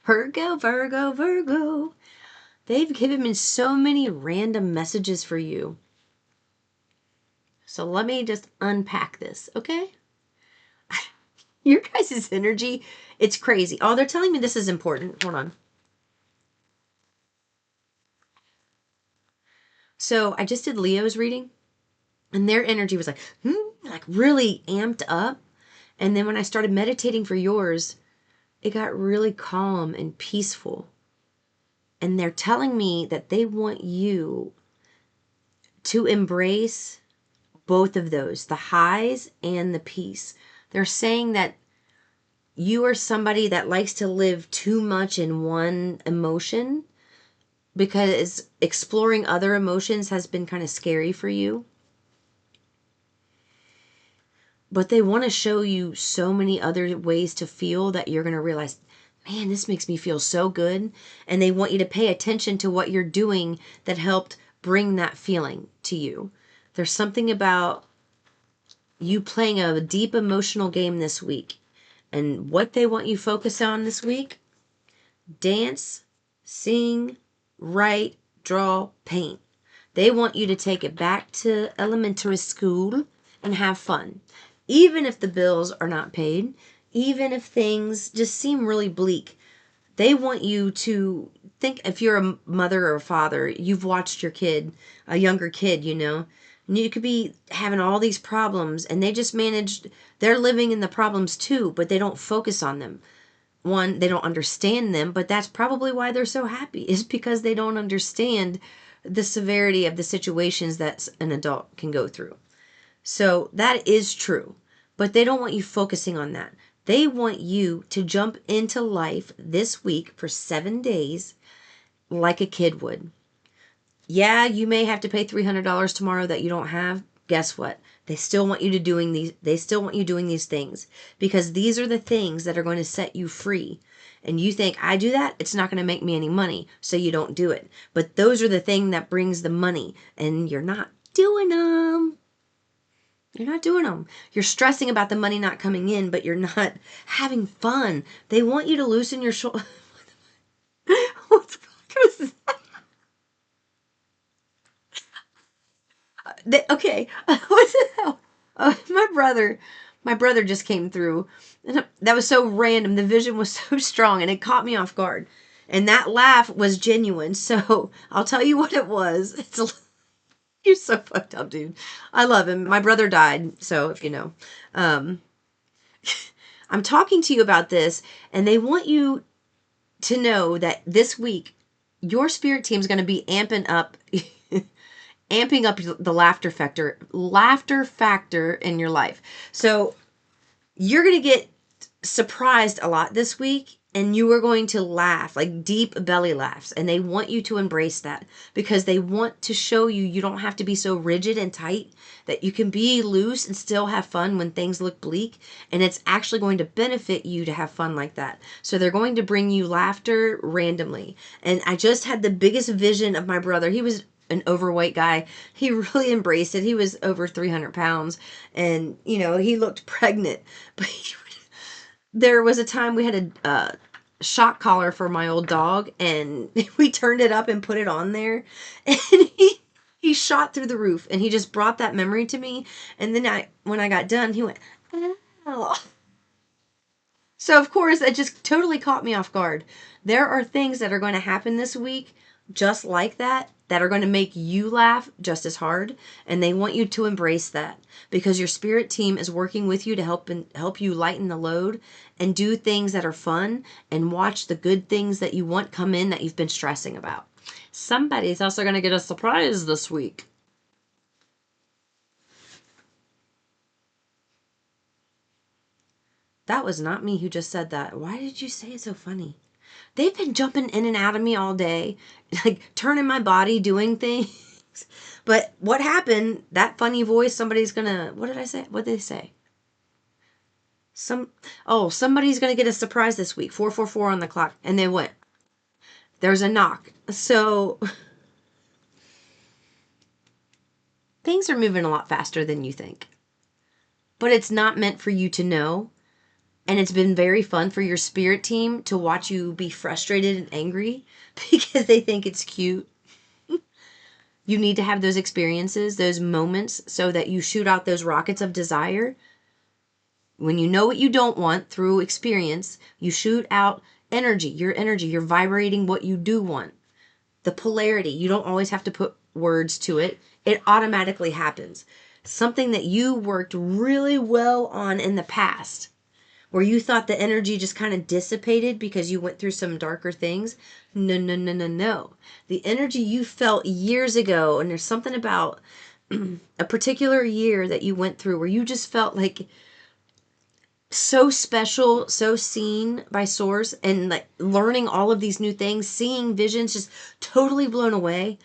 Virgo, Virgo, Virgo. They've given me so many random messages for you. So let me just unpack this, okay? Your guys' energy, it's crazy. Oh, they're telling me this is important. Hold on. So I just did Leo's reading, and their energy was like really amped up. And then when I started meditating for yours, it got really calm and peaceful. And they're telling me that they want you to embrace both of those, the highs and the peace. They're saying that you are somebody that likes to live too much in one emotion because exploring other emotions has been kind of scary for you. But they want to show you so many other ways to feel that you're going to realize, man, this makes me feel so good. And they want you to pay attention to what you're doing that helped bring that feeling to you. There's something about you playing a deep emotional game this week. And what they want you to focus on this week: dance, sing, write, draw, paint. They want you to take it back to elementary school and have fun. Even if the bills are not paid, even if things just seem really bleak, they want you to think, if you're a mother or a father, you've watched your kid, a younger kid, and you could be having all these problems and they just managed, they're living in the problems too, but they don't focus on them. One, they don't understand them, but that's probably why they're so happy, is because they don't understand the severity of the situations that an adult can go through. So that is true, but they don't want you focusing on that. They want you to jump into life this week for 7 days like a kid would. Yeah, you may have to pay $300 tomorrow that you don't have. Guess what? They still want you doing these things, because these are the things that are going to set you free. And you think, I do that, it's not going to make me any money, so you don't do it. But those are the thing that brings the money, and you're not doing them. You're not doing them. You're stressing about the money not coming in, but you're not having fun. They want you to loosen your shoulder. What the fuck was that? Okay, what the hell? My brother just came through, and that was so random. The vision was so strong, and it caught me off guard. And that laugh was genuine. So I'll tell you what it was. You're so fucked up, dude. I love him. My brother died, so if you know. Um, I'm talking to you about this, and they want you to know that this week, your spirit team is going to be amping up the laughter factor in your life. So you're going to get surprised a lot this week, and you are going to laugh, like deep belly laughs. And they want you to embrace that, because they want to show you don't have to be so rigid and tight, that you can be loose and still have fun when things look bleak. And it's actually going to benefit you to have fun like that. So they're going to bring you laughter randomly. And I just had the biggest vision of my brother. He was an overweight guy. He really embraced it. He was over 300 pounds, and he looked pregnant, but there was a time we had a shock collar for my old dog, and we turned it up and put it on there, and he shot through the roof, and he just brought that memory to me. And then when I got done, he went, oh. So of course it just totally caught me off guard. There are things that are going to happen this week just like that are going to make you laugh just as hard, and they want you to embrace that, because your spirit team is working with you to help you lighten the load and do things that are fun, and watch the good things that you want come in that you've been stressing about. Somebody's also going to get a surprise this week. That was not me who just said that. Why did you say it so funny? They've been jumping in and out of me all day, like turning my body, doing things. But what happened? That funny voice, somebody's gonna, what did I say? What did they say? Somebody's gonna get a surprise this week. 444 on the clock. And they went, there's a knock. So things are moving a lot faster than you think. But it's not meant for you to know And it's been very fun for your spirit team to watch you be frustrated and angry because they think it's cute. You need to have those experiences, those moments, so that you shoot out those rockets of desire. When you know what you don't want through experience, you shoot out energy. You're vibrating what you do want. The polarity, you don't always have to put words to it. It automatically happens. Something that you worked really well on in the past, where you thought the energy just kind of dissipated because you went through some darker things. No, no, no, no, no. The energy you felt years ago, and there's something about a particular year that you went through where you just felt like so special, so seen by source, and like learning all of these new things, seeing visions, just totally blown away.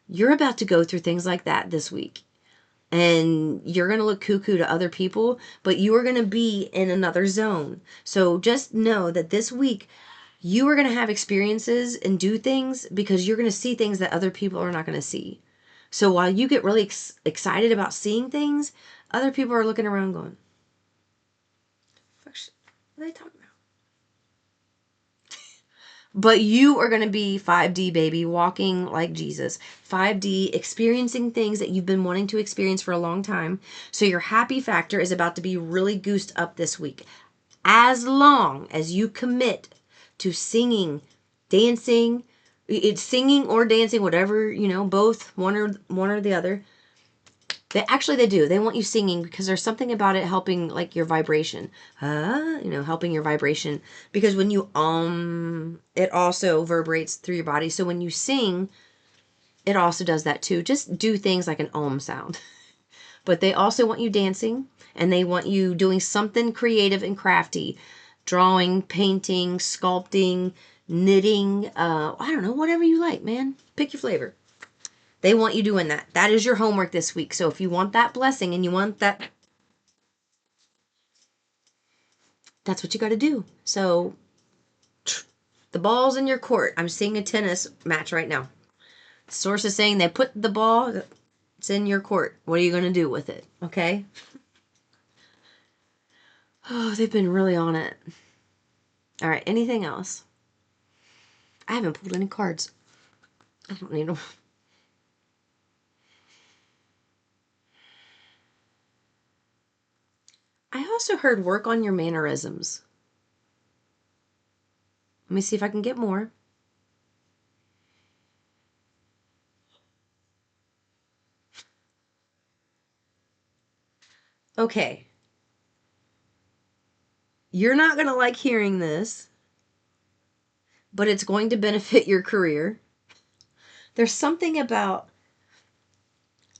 You're about to go through things like that this week. And you're going to look cuckoo to other people, but you are going to be in another zone. So just know that this week you are going to have experiences and do things because you're going to see things that other people are not going to see. So while you get really excited about seeing things, other people are looking around going, what are they talking about? But you are going to be 5D, baby, walking like Jesus. 5D, experiencing things that you've been wanting to experience for a long time. So your happy factor is about to be really goosed up this week. As long as you commit to singing, dancing, it's singing or dancing, whatever, you know, both, one or the other. They do. They want you singing because there's something about it helping like your vibration. Helping your vibration. Because when you it also reverberates through your body. So when you sing, it also does that too. Just do things like an sound. But they also want you dancing, and they want you doing something creative and crafty. Drawing, painting, sculpting, knitting, I don't know, whatever you like, man. Pick your flavor. They want you doing that. That is your homework this week. So if you want that blessing and you want that, that's what you got to do. So the ball's in your court. I'm seeing a tennis match right now. Source is saying they put the ball, it's in your court. What are you going to do with it? Okay. Oh, they've been really on it. All right. Anything else? I haven't pulled any cards. I don't need them. I also heard work on your mannerisms. Let me see if I can get more. Okay. You're not going to like hearing this, but it's going to benefit your career. There's something about,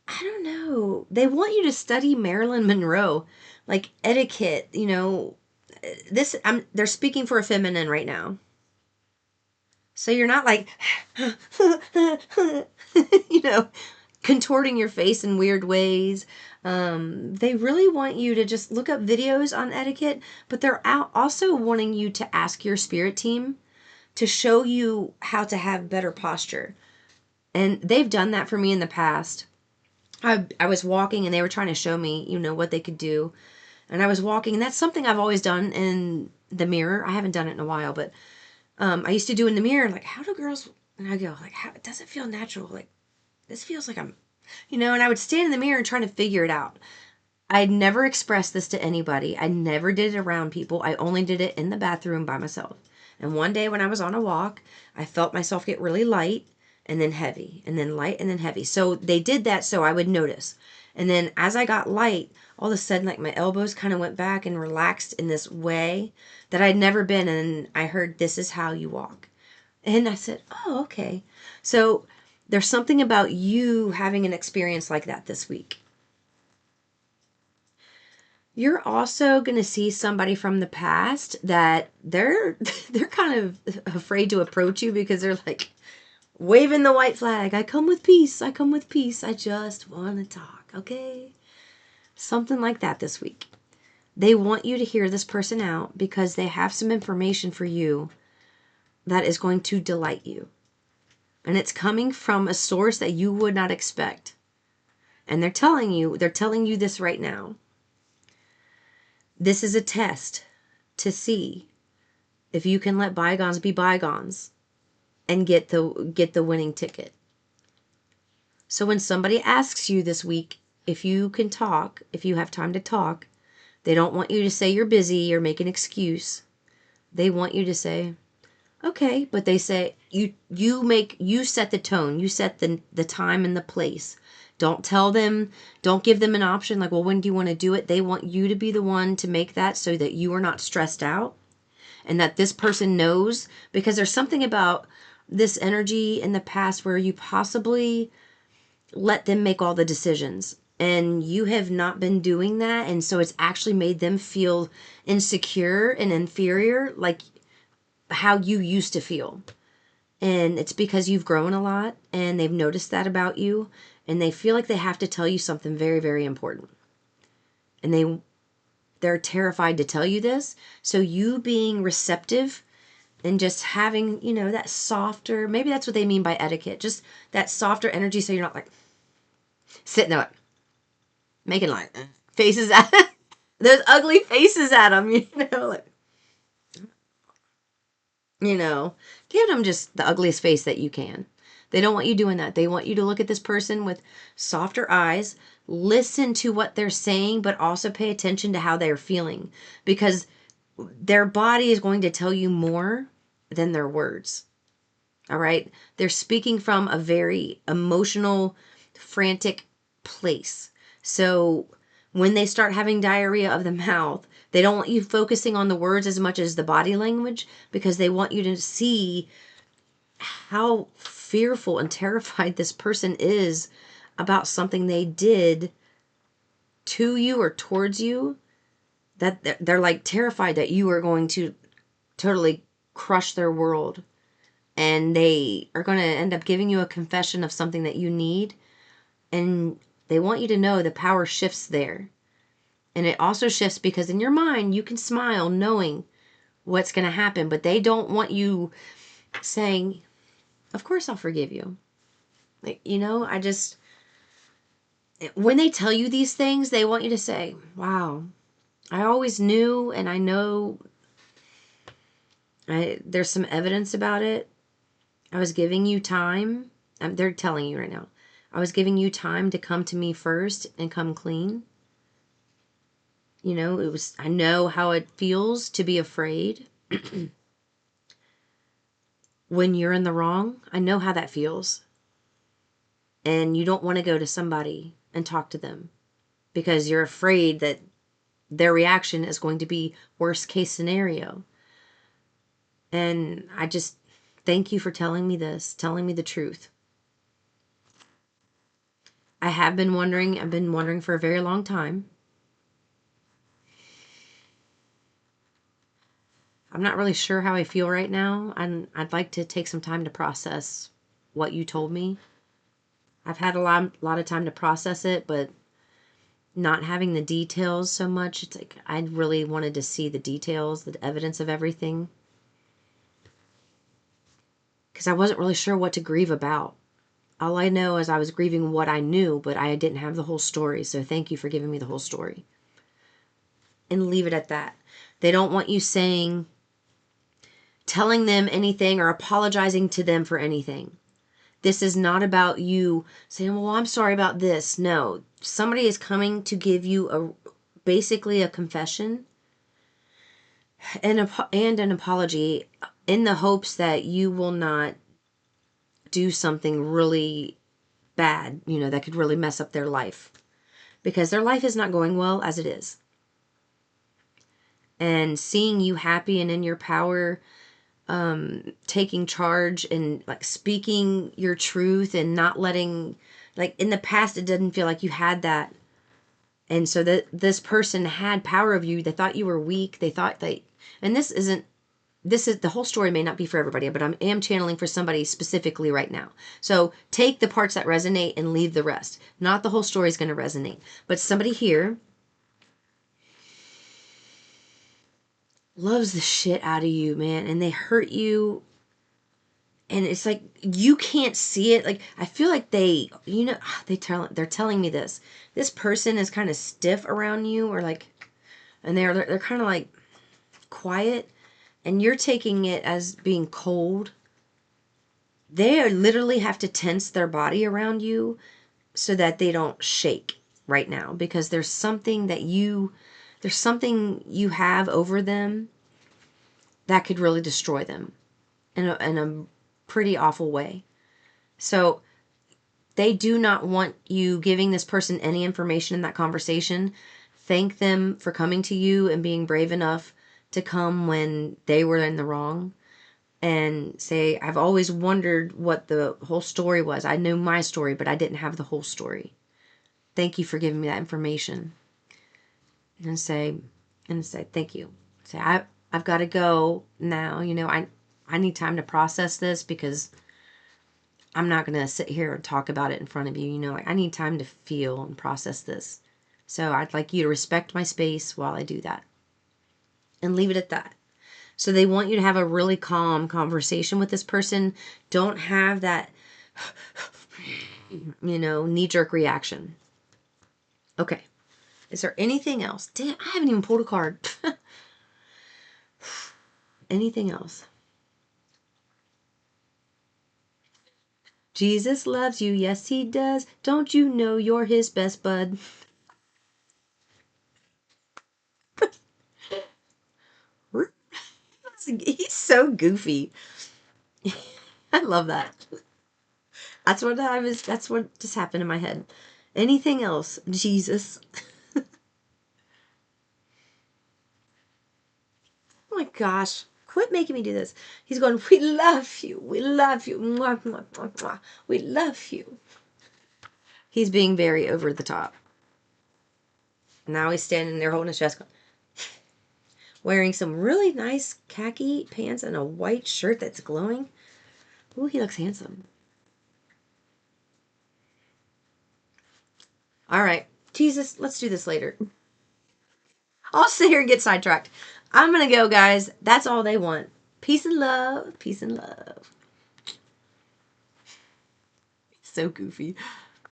I don't know, they want you to study Marilyn Monroe, like etiquette, you know. They're speaking for a feminine right now. So you're not like, you know, contorting your face in weird ways. They really want you to just look up videos on etiquette, but they're also wanting you to ask your spirit team to show you how to have better posture. And they've done that for me in the past. I was walking and they were trying to show me, you know, what they could do. And I was walking, and that's something I've always done in the mirror. I haven't done it in a while, but I used to do in the mirror, like, how do girls, and I go, like, how, it doesn't feel natural. Like, this feels like I'm, you know, and I would stand in the mirror and trying to figure it out. I'd never expressed this to anybody. I never did it around people. I only did it in the bathroom by myself. And one day when I was on a walk, I felt myself get really light and then heavy and then light and then heavy. So they did that so I would notice. And then as I got light, all of a sudden, like my elbows kind of went back and relaxed in this way that I'd never been. And I heard, this is how you walk. And I said, oh, okay. So there's something about you having an experience like that this week. You're also going to see somebody from the past that they're kind of afraid to approach you because they're like waving the white flag. I come with peace. I come with peace. I just want to talk. Okay. Something like that this week. They want you to hear this person out because they have some information for you that is going to delight you. And it's coming from a source that you would not expect. And they're telling you this right now. This is a test. to see if you can let bygones be bygones and get the winning ticket. So when somebody asks you this week if you can talk, if you have time to talk, they don't want you to say you're busy or make an excuse. They want you to say, okay, but they say you set the tone, you set the time and the place. Don't tell them, don't give them an option like, well, when do you want to do it? They want you to be the one to make that so that you are not stressed out and that this person knows, because there's something about this energy in the past where you possibly let them make all the decisions and you have not been doing that, and so it's actually made them feel insecure and inferior, like how you used to feel. And it's because you've grown a lot and they've noticed that about you, and they feel like they have to tell you something very, very important. And they're terrified to tell you this. So you being receptive and just having, that softer, maybe that's what they mean by etiquette, just that softer energy, so you're not like sitting there like, making like faces at those ugly faces at them, like, give them just the ugliest face that you can. They don't want you doing that. They want you to look at this person with softer eyes, listen to what they're saying, but also pay attention to how they're feeling, because their body is going to tell you more than their words. All right? They're speaking from a very emotional, frantic place. So when they start having diarrhea of the mouth, they don't want you focusing on the words as much as the body language, because they want you to see how fearful and terrified this person is about something they did to you or towards you, that they're like terrified that you are going to totally crush their world, and they are going to end up giving you a confession of something that you need, and they want you to know the power shifts there. And it also shifts because in your mind you can smile knowing what's going to happen, but they don't want you saying, of course I'll forgive you. Like, I just, when they tell you these things, they want you to say, wow, I always knew, and I know there's some evidence about it. I was giving you time. They're telling you right now, I was giving you time to come to me first and come clean. I know how it feels to be afraid. When you're in the wrong, I know how that feels. And you don't want to go to somebody and talk to them because you're afraid that their reaction is going to be worst case scenario. And I just thank you for telling me this, telling me the truth. I've been wondering for a very long time. I'm not really sure how I feel right now, and I'd like to take some time to process what you told me. I've had a lot of time to process it, but not having the details so much, it's like I really wanted to see the details, the evidence of everything, because I wasn't really sure what to grieve about. All I know is I was grieving what I knew, but I didn't have the whole story. So thank you for giving me the whole story. And leave it at that. They don't want you telling them anything or apologizing to them for anything. This is not about you saying, well, I'm sorry about this. No, somebody is coming to give you basically a confession and an apology, in the hopes that you will not do something really bad, that could really mess up their life, because their life is not going well as it is. And seeing you happy and in your power, taking charge and like speaking your truth and not letting, like in the past, it didn't feel like you had that. And so that this person had power of you. They thought you were weak. They thought and this is the whole story may not be for everybody, but I am channeling for somebody specifically right now. So take the parts that resonate and leave the rest. Not the whole story is going to resonate, but somebody here loves the shit out of you, man, and they hurt you, and it's like you can't see it. Like I feel like they're telling me this person is kind of stiff around you, or like, and they're kind of like quiet and you're taking it as being cold, they literally have to tense their body around you so that they don't shake right now, because there's something you have over them that could really destroy them in a pretty awful way. So they do not want you giving this person any information in that conversation. Thank them for coming to you and being brave enough to come when they were in the wrong. And say, I've always wondered what the whole story was. I knew my story, but I didn't have the whole story. Thank you for giving me that information. And say, thank you. Say, I've got to go now. You know, I need time to process this, because I'm not going to sit here and talk about it in front of you. You know, I need time to feel and process this. So I'd like you to respect my space while I do that. And leave it at that. So they want you to have a really calm conversation with this person. Don't have that, knee-jerk reaction. Okay. Is there anything else? Damn, I haven't even pulled a card. Anything else? Jesus loves you. Yes, he does. Don't you know you're his best bud? He's so goofy. I love that. That's what just happened in my head. Anything else? Jesus. Oh my gosh. Quit making me do this. He's going, we love you. We love you. Mwah, mwah, mwah, mwah. We love you. He's being very over the top. Now he's standing there holding his chest, wearing some really nice khaki pants and a white shirt that's glowing. Ooh, he looks handsome. All right. Jesus, let's do this later. I'll sit here and get sidetracked. I'm going to go, guys. That's all they want. Peace and love. Peace and love. So goofy.